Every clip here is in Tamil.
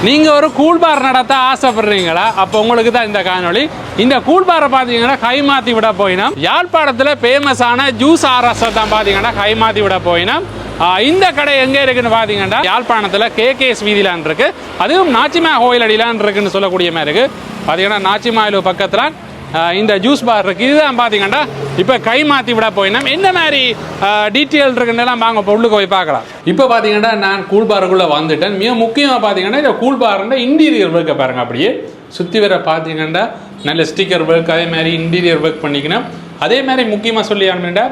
நீங்கள் ஒரு கூழ்பார் நடத்த ஆசைப்படுறீங்களா? அப்போ உங்களுக்கு தான் இந்த காணொளி. இந்த கூழ்பாரை பார்த்தீங்கன்னா கைமாற்றி விட போயினா யாழ்ப்பாணத்தில் ஃபேமஸான ஜூஸ் ஆர்எஸ் தான் பார்த்தீங்கன்னா கைமாற்றி விட போயினா இந்த கடை எங்கே இருக்குன்னு பார்த்தீங்கன்னா யாழ்ப்பாணத்தில் கேகேஎஸ் வீதியிலான் இருக்கு. அதுவும் நாச்சிமா கோயில் அடியிலான் இருக்குன்னு சொல்லக்கூடிய மாதிரி இருக்கு. பார்த்தீங்கன்னா நாச்சிமாயில் பக்கத்தில் இந்த ஜூஸ் பார் இருக்குது. இதுதான் பார்த்தீங்கன்னா இப்போ கை மாற்றி விட போயினா என்ன மாதிரி டீட்டெயில் இருக்குன்னெல்லாம் வாங்க பொருளுக்கு போய் பார்க்கலாம். இப்போ பார்த்தீங்கன்னா நான் கூழ்பாருக்குள்ளே வந்துட்டேன். மிக முக்கியமாக பார்த்தீங்கன்னா இந்த கூழ்பாருன்ற இன்டீரியர் ஒர்க்கை பாருங்கள். அப்படியே சுற்றி வர பார்த்தீங்கன்னா நல்ல ஸ்டிக்கர் ஒர்க், அதே மாதிரி இன்டீரியர் ஒர்க் பண்ணிக்கணும். அதே மாதிரி முக்கியமாக சொல்லி ஆகணும்னா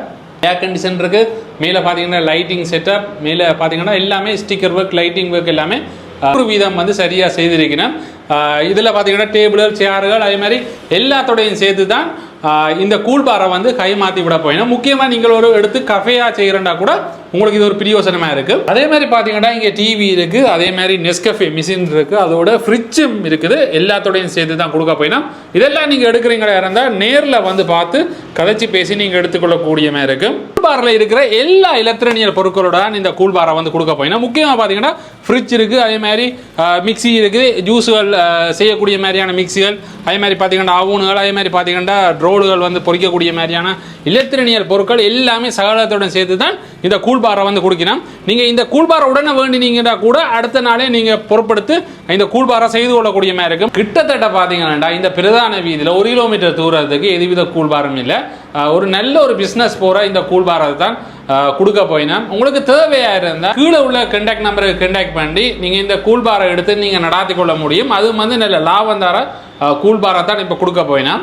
ஏர் கண்டிஷன் இருக்குது. மேலே பார்த்தீங்கன்னா லைட்டிங் செட்டப், மேலே பார்த்தீங்கன்னா எல்லாமே ஸ்டிக்கர் ஒர்க், லைட்டிங் ஒர்க் எல்லாமே ஒரு வீதம் வந்து சரியாக செய்திருக்கிறேன். இதில் பார்த்தீங்கன்னா டேபிள்கள், சேர்கள், அதே மாதிரி எல்லாத்தோடையும் சேர்த்து தான் இந்த கூழ்பாரை வந்து கை மாற்றி விட போயினா. முக்கியமாக நீங்கள் ஒரு எடுத்து கஃபேயாக செய்கிறண்டா கூட உங்களுக்கு இது ஒரு பிரியோசனமாக இருக்குது. அதே மாதிரி பார்த்தீங்கன்னா இங்கே டிவி இருக்குது, அதே மாதிரி நெஸ்கஃபே மிஷின் இருக்குது, அதோட ஃப்ரிட்ஜும் இருக்குது. எல்லாத்தோடையும் சேர்த்து தான் கொடுக்க போயினா. இதெல்லாம் நீங்கள் எடுக்கிறீங்களா இருந்தால் நேரில் வந்து பார்த்து கதைச்சி பேசி நீங்கள் எடுத்துக்கொள்ளக்கூடிய மாதிரி இருக்குது. கூழ்பாரில் இருக்கிற எல்லா எலக்ட்ரானியல் பொருட்களோட இந்த கூழ்பாரை வந்து கொடுக்க போயினா. முக்கியமாக பார்த்தீங்கன்னா ஃப்ரிட்ஜ் இருக்குது, அதே மாதிரி மிக்சி இருக்குது, ஜூஸுகள் செய்யக்கூடிய மாதிரியான மிக்சிகள், அதே மாதிரி பார்த்தீங்கன்னா அவனுகள், அதே மாதிரி பார்த்தீங்கன்னா ரோடுகள் வந்து பொறிக்கக்கூடிய மாதிரியான எலக்ட்ரானியல் பொருட்கள் எல்லாமே சகலத்துடன் சேர்த்து தான் இந்த கூழ்பாரை வந்து கொடுக்கணும். நீங்கள் இந்த கூழ்பாரை உடனே வேண்டினீங்கன்னா கூட அடுத்த நாளே நீங்கள் பொருட்படுத்தி இந்த கூழ்பாரை செய்து கொள்ளக்கூடிய மாதிரி இருக்கும். கிட்டத்தட்ட பார்த்தீங்கன்னா இந்த பிரதான வீதியில் 1 கிலோமீட்டர் தூரத்துக்கு எதுவித கூழ்பாரம் இல்லை. ஒரு நல்ல ஒரு பிஸ்னஸ் போகிற இந்த கூழ்பாரை தான் கொடுக்க போயினா. உங்களுக்கு தேவையாக இருந்தால் கீழே உள்ள கண்டாக்ட் நம்பருக்கு கண்டாக்ட் பண்ணி நீங்கள் இந்த கூழ்பாரை எடுத்து நீங்கள் நடாத்தி கொள்ள முடியும். அது வந்து நல்ல லாபம் தர கூழ்பாரை தான் இப்போ கொடுக்க போயினா.